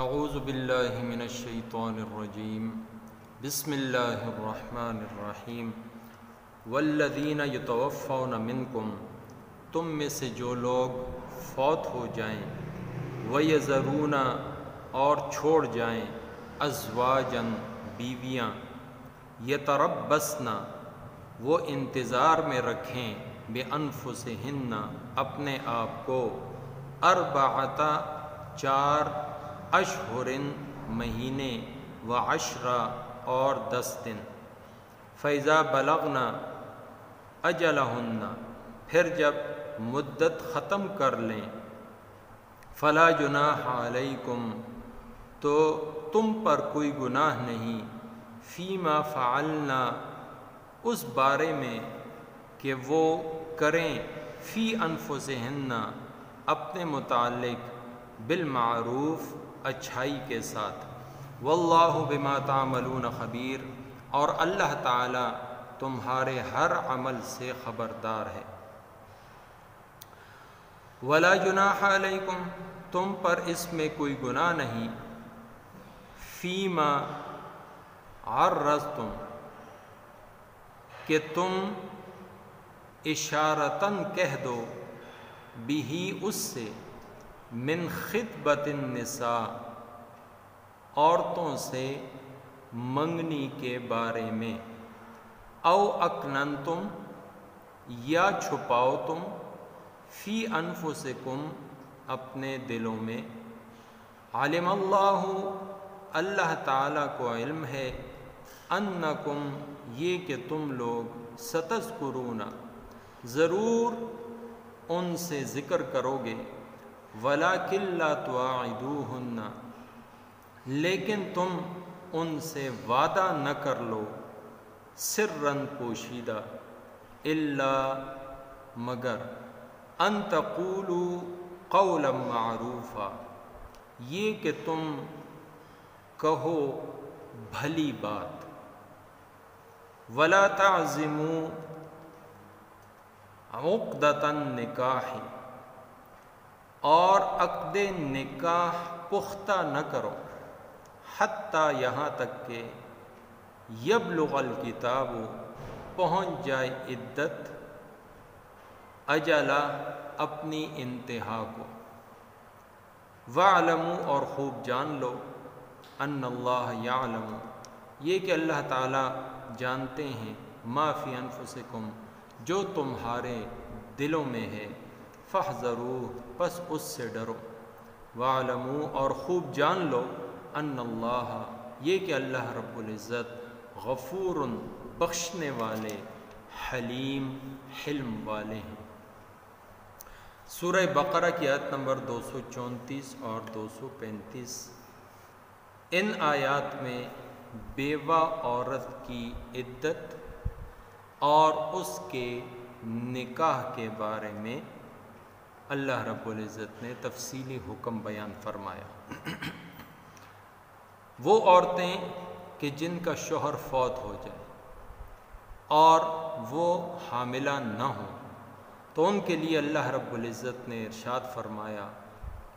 اعوذ باللہ من الشیطان الرجیم بسم اللہ الرحمن الرحیم والذین یتوفون منکم، تم میں سے جو لوگ فوت ہو جائیں، ویذرون اور چھوڑ جائیں، ازواجن بیویاں، یتربصن وہ انتظار میں رکھیں، بانفسہن اپنے آپ کو، اربعۃ 4 اشہرن مہینے، وعشرہ اور 10 دن، فیضا بلغنا اجلہن پھر جب مدت ختم کر لیں، فلا جناح علیکم تو تم پر کوئی گناہ نہیں، فیما فعلنا اس بارے میں کہ وہ کریں، فی انفسہن اپنے متعلق، بالمعروف اچھائی کے ساتھ، واللہ بما تعملون خبیر اور اللہ تعالی تمہارے ہر عمل سے خبردار ہے۔ ولا جناح علیکم تم پر اس میں کوئی گناہ نہیں، فیما عرضتم کہ تم اشارتاً کہہ دو، بھی اس سے، من خطبۃ النساء عورتوں سے منگنی کے بارے میں، او اکننتم یا چھپاؤ تم، فی انفسکم اپنے دلوں میں، علم اللہ اللہ تعالیٰ کو علم ہے، انکم یہ کہ تم لوگ، ستذکرون ضرور ان سے ذکر کرو گے، ولیکن لا تواعدوہن لیکن تم ان سے وعدہ نہ کر لو، سرًا پوشیدہ، الا مگر، ان تقولوا قولا معروفا یہ کہ تم کہو بھلی بات، ولا تعزموا عقدۃ النکاح اور عقد نکاح پختہ نہ کرو، حتیٰ یہاں تک کہ، یبلغ الکتاب پہنچ جائے عدت، اجلہ اپنی انتہا کو، وَاعْلَمُوا اور خوب جان لو، ان اللہ یعلم یہ کہ اللہ تعالیٰ جانتے ہیں، ما فی انفسکم جو تمہارے دلوں میں ہے، فاحذروہ پس اس سے ڈرو، وَاعْلَمُوا اور خوب جان لو، ان اللہ یہ کہ اللہ رب العزت، غفور بخشنے والے، حلیم حلم والے ہیں۔ سورہ بقرہ کی آیت نمبر 234 اور 235۔ ان آیات میں بیوہ عورت کی عدت اور اس کے نکاح کے بارے میں اللہ رب العزت نے تفصیلی حکم بیان فرمایا۔ وہ عورتیں کہ جن کا شوہر فوت ہو جائے اور وہ حاملہ نہ ہوں، تو ان کے لیے اللہ رب العزت نے ارشاد فرمایا،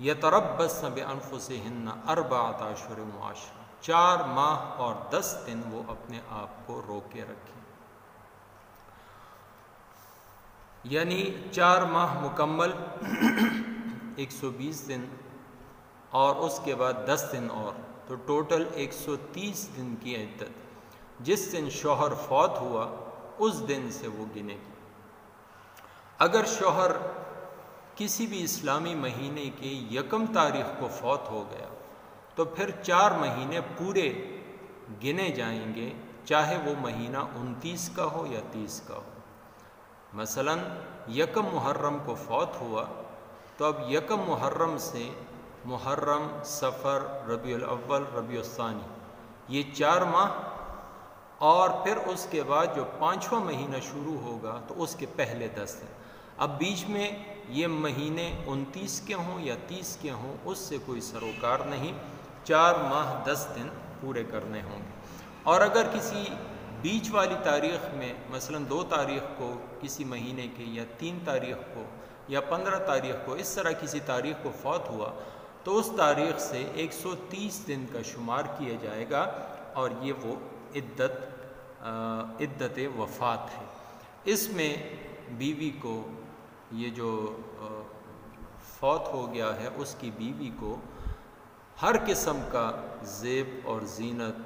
یتربصن بانفسہن 4 اشہر وعشرہ 4 ماہ اور 10 دن وہ اپنے آپ کو روکے رکھیں، یعنی 4 ماہ مکمل 120 دن اور اس کے بعد 10 دن اور، تو ٹوٹل 130 دن کی عدت، جس دن شوہر فوت ہوا اس دن سے وہ گنے گی۔ اگر شوہر کسی بھی اسلامی مہینے کی 1 تاریخ کو فوت ہو گیا تو پھر 4 مہینے پورے گنے جائیں گے، چاہے وہ مہینہ 29 کا ہو یا 30 کا ہو۔ مثلا 1 محرم کو فوت ہوا تو اب 1 محرم سے محرم، صفر، ربیع الاول، ربیع الثانی، یہ 4 ماہ، اور پھر اس کے بعد جو 5واں مہینہ شروع ہوگا تو اس کے پہلے 10 دن۔ اب بیچ میں یہ مہینے 29 کے ہوں یا 30 کے ہوں اس سے کوئی سروکار نہیں، 4 ماہ 10 دن پورے کرنے ہوں گے۔ اور اگر کسی بیچ والی تاریخ میں، مثلا 2 تاریخ کو کسی مہینے کے، یا 3 تاریخ کو، یا 15 تاریخ کو، اس طرح کسی تاریخ کو فوت ہوا تو اس تاریخ سے 130 دن کا شمار کیا جائے گا، اور یہ وہ عدت وفات ہے۔ اس میں بیوی کو، یہ جو فوت ہو گیا ہے اس کی بیوی کو ہر قسم کا زیب اور زینت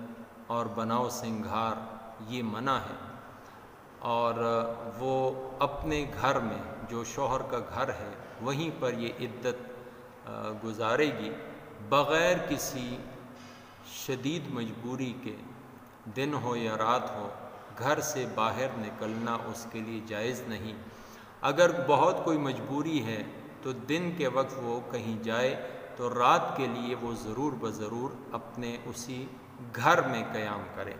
اور بناؤ سنگھار یہ منع ہے، اور وہ اپنے گھر میں جو شوہر کا گھر ہے وہیں پر یہ عدت گزارے گی، بغیر کسی شدید مجبوری کے، دن ہو یا رات ہو، گھر سے باہر نکلنا اس کے لیے جائز نہیں۔ اگر بہت کوئی مجبوری ہے تو دن کے وقت وہ کہیں جائے تو رات کے لیے وہ ضرور بضرور اپنے اسی گھر میں قیام کرے۔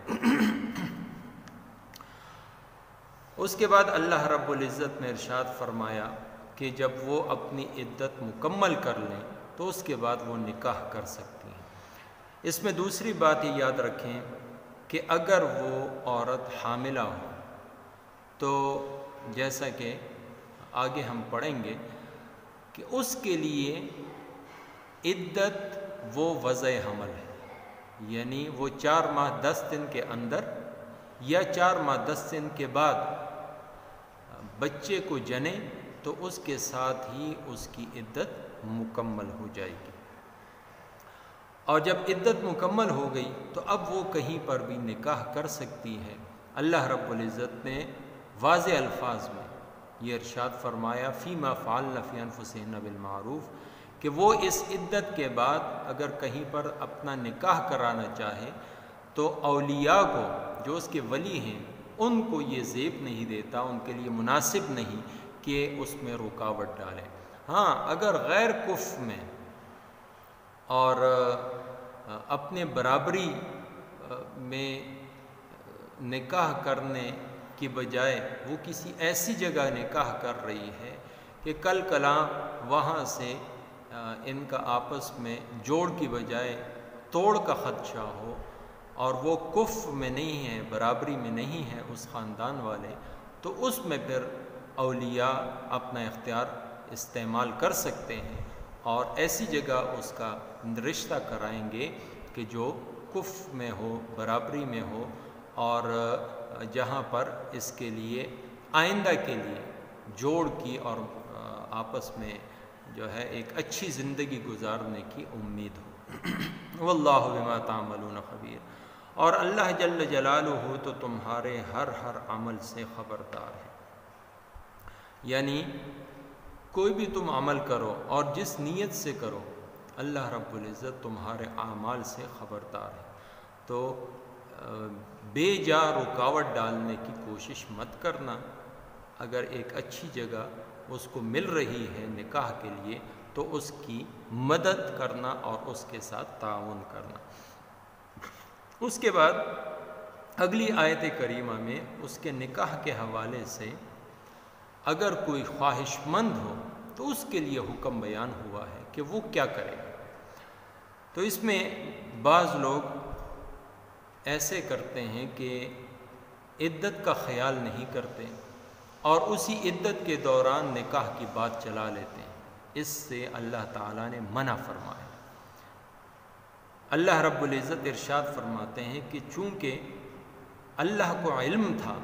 اس کے بعد اللہ رب العزت نے ارشاد فرمایا کہ جب وہ اپنی عدت مکمل کر لیں تو اس کے بعد وہ نکاح کر سکتی ہیں۔ اس میں دوسری بات یہ یاد رکھیں کہ اگر وہ عورت حاملہ ہو تو جیسا کہ آگے ہم پڑھیں گے کہ اس کے لیے عدت وہ وضع حمل ہے، یعنی وہ 4 ماہ 10 دن کے اندر یا 4 ماہ 10 دن کے بعد بچے کو جنے تو اس کے ساتھ ہی اس کی عدت مکمل ہو جائے گی، اور جب عدت مکمل ہو گئی تو اب وہ کہیں پر بھی نکاح کر سکتی ہے۔ اللہ رب العزت نے واضح الفاظ میں یہ ارشاد فرمایا فیما فعلن فی انفسہن بالمعروف، کہ وہ اس عدت کے بعد اگر کہیں پر اپنا نکاح کرانا چاہے تو اولیاء کو، جو اس کے ولی ہیں، ان کو یہ زیب نہیں دیتا، ان کے لیے مناسب نہیں کہ اس میں رکاوٹ ڈالیں۔ ہاں، اگر غیر کف میں اور اپنے برابری میں نکاح کرنے کی بجائے وہ کسی ایسی جگہ نکاح کر رہی ہے کہ کل کلاں وہاں سے ان کا آپس میں جوڑ کی بجائے توڑ کا خدشہ ہو، اور وہ کف میں نہیں ہے، برابری میں نہیں ہے اس خاندان والے، تو اس میں پھر اولیاء اپنا اختیار استعمال کر سکتے ہیں اور ایسی جگہ اس کا رشتہ کرائیں گے کہ جو کف میں ہو، برابری میں ہو، اور جہاں پر اس کے لیے آئندہ کے لیے جوڑ کی اور آپس میں جو ہے ایک اچھی زندگی گزارنے کی امید ہو۔ واللہ بما تعملون خبیر، اور اللہ جل جلالہ تو تمہارے ہر عمل سے خبردار ہے۔ یعنی کوئی بھی تم عمل کرو اور جس نیت سے کرو، اللہ رب العزت تمہارے اعمال سے خبردار ہے، تو بے جا رکاوٹ ڈالنے کی کوشش مت کرنا۔ اگر ایک اچھی جگہ اس کو مل رہی ہے نکاح کے لیے تو اس کی مدد کرنا اور اس کے ساتھ تعاون کرنا۔ اس کے بعد اگلی آیت کریمہ میں اس کے نکاح کے حوالے سے اگر کوئی خواہش مند ہو تو اس کے لیے حکم بیان ہوا ہے کہ وہ کیا کرے۔ تو اس میں بعض لوگ ایسے کرتے ہیں کہ عدت کا خیال نہیں کرتے اور اسی عدت کے دوران نکاح کی بات چلا لیتے ہیں، اس سے اللہ تعالیٰ نے منع فرمایا۔ اللہ رب العزت ارشاد فرماتے ہیں کہ چونکہ اللہ کو علم تھا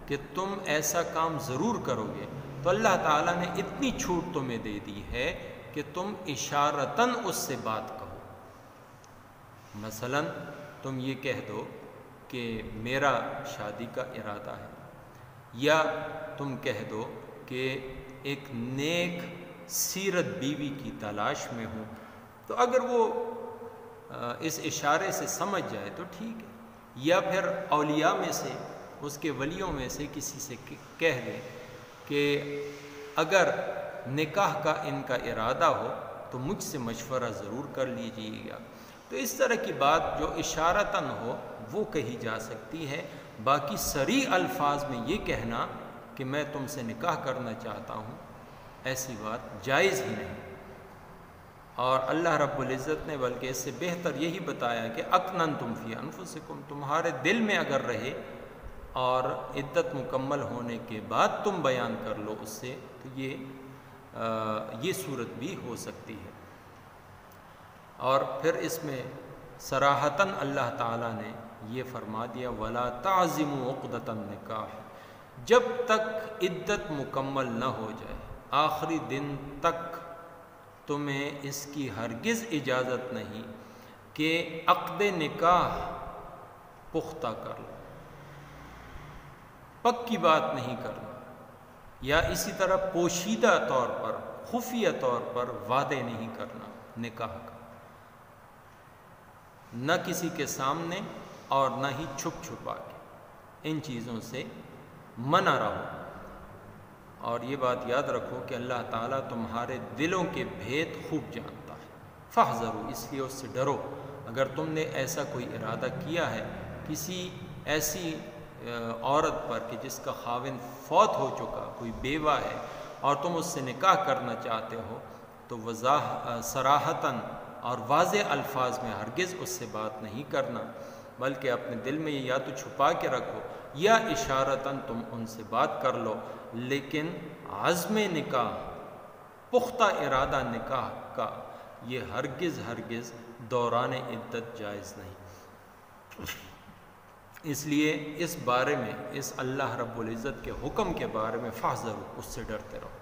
کہ تم ایسا کام ضرور کرو گے، تو اللہ تعالیٰ نے اتنی چھوٹ تمہیں دے دی ہے کہ تم اشارتاً اس سے بات کہو۔ مثلا تم یہ کہہ دو کہ میرا شادی کا ارادہ ہے، یا تم کہہ دو کہ ایک نیک سیرت بیوی کی تلاش میں ہوں، تو اگر وہ اس اشارے سے سمجھ جائے تو ٹھیک ہے، یا پھر اولیاء میں سے، اس کے ولیوں میں سے کسی سے کہہ دیں کہ اگر نکاح کا ان کا ارادہ ہو تو مجھ سے مشورہ ضرور کر لیجیے گا۔ تو اس طرح کی بات جو اشارتاً ہو وہ کہی جا سکتی ہے، باقی صریح الفاظ میں یہ کہنا کہ میں تم سے نکاح کرنا چاہتا ہوں، ایسی بات جائز ہی نہیں۔ اور اللہ رب العزت نے بلکہ اس سے بہتر یہی بتایا کہ اکننتم فی انفسکم، تمہارے دل میں اگر رہے اور عدت مکمل ہونے کے بعد تم بیان کر لو اس سے، تو یہ صورت بھی ہو سکتی ہے۔ اور پھر اس میں صراحتاً اللہ تعالیٰ نے یہ فرما دیا وَلَا تَعْزِمُوا عُقْدَةَ النِّکَاحِ، جب تک عدت مکمل نہ ہو جائے، آخری دن تک تمہیں اس کی ہرگز اجازت نہیں کہ عقد نکاح پختہ کر لو، پکی بات نہیں کرنا، یا اسی طرح پوشیدہ طور پر خفیہ طور پر وعدے نہیں کرنا نکاح کا، نہ کسی کے سامنے اور نہ ہی چھپ چھپا کے، ان چیزوں سے منع رہو۔ اور یہ بات یاد رکھو کہ اللہ تعالیٰ تمہارے دلوں کے بھید خوب جانتا ہے، فاحذروا، اس لیے اس سے ڈرو۔ اگر تم نے ایسا کوئی ارادہ کیا ہے کسی ایسی عورت پر کہ جس کا خاوند فوت ہو چکا، کوئی بیوہ ہے، اور تم اس سے نکاح کرنا چاہتے ہو، تو صراحتاً اور واضح الفاظ میں ہرگز اس سے بات نہیں کرنا، بلکہ اپنے دل میں یا تو چھپا کے رکھو یا اشارتاً تم ان سے بات کر لو، لیکن عزم نکاح، پختہ ارادہ نکاح کا یہ ہرگز دوران عدت جائز نہیں۔ اس لیے اس بارے میں، اس اللہ رب العزت کے حکم کے بارے میں فاحذروا، اس سے ڈرتے رہو۔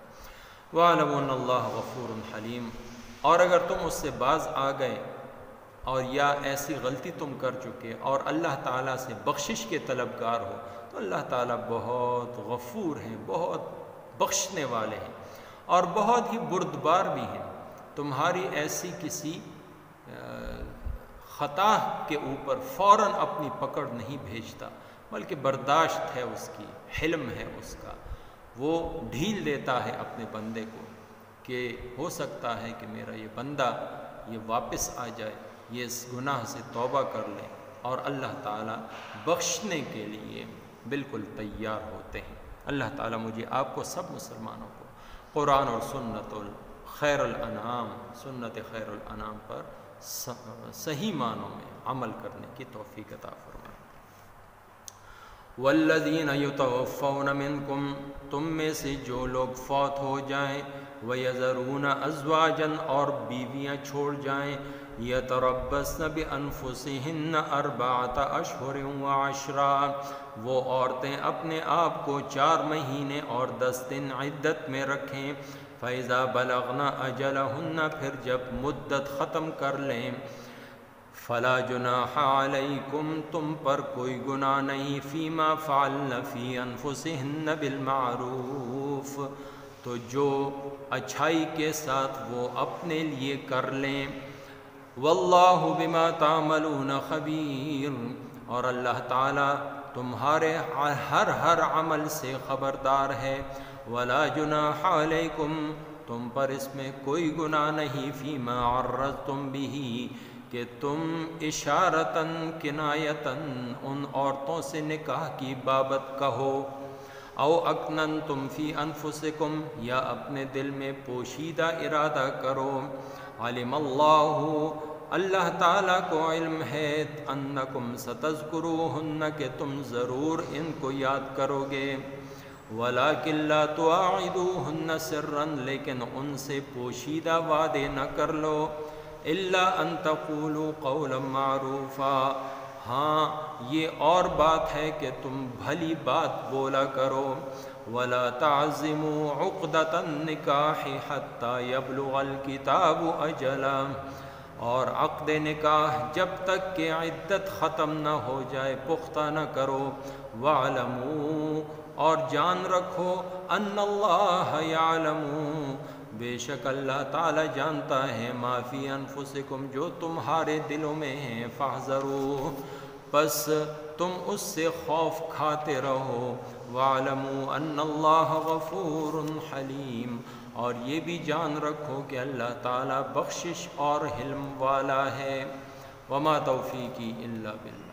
وَاعْلَمُوا أَنَّ اللَّهَ غَفُورٌ حَلِيمٌ، اور اگر تم اس سے باز آ گئے اور یا ایسی غلطی تم کر چکے اور اللہ تعالیٰ سے بخشش کے طلبگار ہو، تو اللہ تعالیٰ بہت غفور ہیں، بہت بخشنے والے ہیں، اور بہت ہی بردبار بھی ہیں۔ تمہاری ایسی کسی خطا کے اوپر فوراً اپنی پکڑ نہیں بھیجتا، بلکہ برداشت ہے اس کی، حلم ہے اس کا، وہ ڈھیل دیتا ہے اپنے بندے کو کہ ہو سکتا ہے کہ میرا یہ بندہ یہ واپس آ جائے، یہ اس گناہ سے توبہ کر لے، اور اللہ تعالیٰ بخشنے کے لیے بالکل تیار ہوتے ہیں۔ اللہ تعالیٰ مجھے آپ کو سب مسلمانوں کو قرآن اور سنت خیر الانام، سنت خیر الانام پر صحیح معنوں میں عمل کرنے کی توفیق عطا فرمائے۔ والذین یتوفون منکم، تم میں سے جو لوگ فوت ہو جائیں، ویذرون ازواجا، اور بیویاں چھوڑ جائیں، یتربصن بانفسہن اربعۃ اشہر وعشرا، وہ عورتیں اپنے آپ کو 4 مہینے اور 10 دن عدت میں رکھیں، فَإِذَا بَلَغْنَ أَجَلَهُنَّ، پھر جب مدت ختم کر لیں، فَلَا جُنَاحَ عَلَيْكُمْ، تم پر کوئی گناہ نہیں، فِيمَا فَعَلْنَ فِي أَنفُسِهِنَّ بِالْمَعْرُوفِ، تو جو اچھائی کے ساتھ وہ اپنے لیے کر لیں، وَاللَّهُ بِمَا تَعْمَلُونَ خَبِيرٌ، اور اللہ تعالیٰ تمہارے ہر عمل سے خبردار ہے۔ وَلَا جُنَاحَ عَلَيْكُمْ، تم پر اس میں کوئی گناہ نہیں، فِيمَا عَرَّضْتُمْ بِهِ، کہ تم اشارتاً کنایتاً ان عورتوں سے نکاح کی بابت کہو، او اکننتم فی انفسکم، یا اپنے دل میں پوشیدہ ارادہ کرو، علم اللہ تعالیٰ کو علم ہے، انکم ستذکروہن، کہ تم ضرور ان کو یاد کرو گے، ولیکن لا تواعدوہن سرا، لیکن ان سے پوشیدہ وعدے نہ کر لو، الا ان تقولوا قولا معروفا، ہاں یہ اور بات ہے کہ تم بھلی بات بولا کرو، ولا تعزموا عقدۃ النکاح حتی یبلغ الکتاب اجلا، اور عقد نکاح جب تک کہ عدت ختم نہ ہو جائے پختہ نہ کرو، وَاعْلَمُوا، اور جان رکھو، ان اللہ یعلم، بے شک اللہ تعالیٰ جانتا ہے، ما فی انفسکم، جو تمہارے دلوں میں ہیں، فاحذروا، پس تم اس سے خوف کھاتے رہو، وَاعْلَمُوا أَنَّ اللَّهَ غَفُورٌ حَلِيمٌ، اور یہ بھی جان رکھو کہ اللہ تعالیٰ بخشش اور حلم والا ہے۔ وما توفیقی الا باللہ۔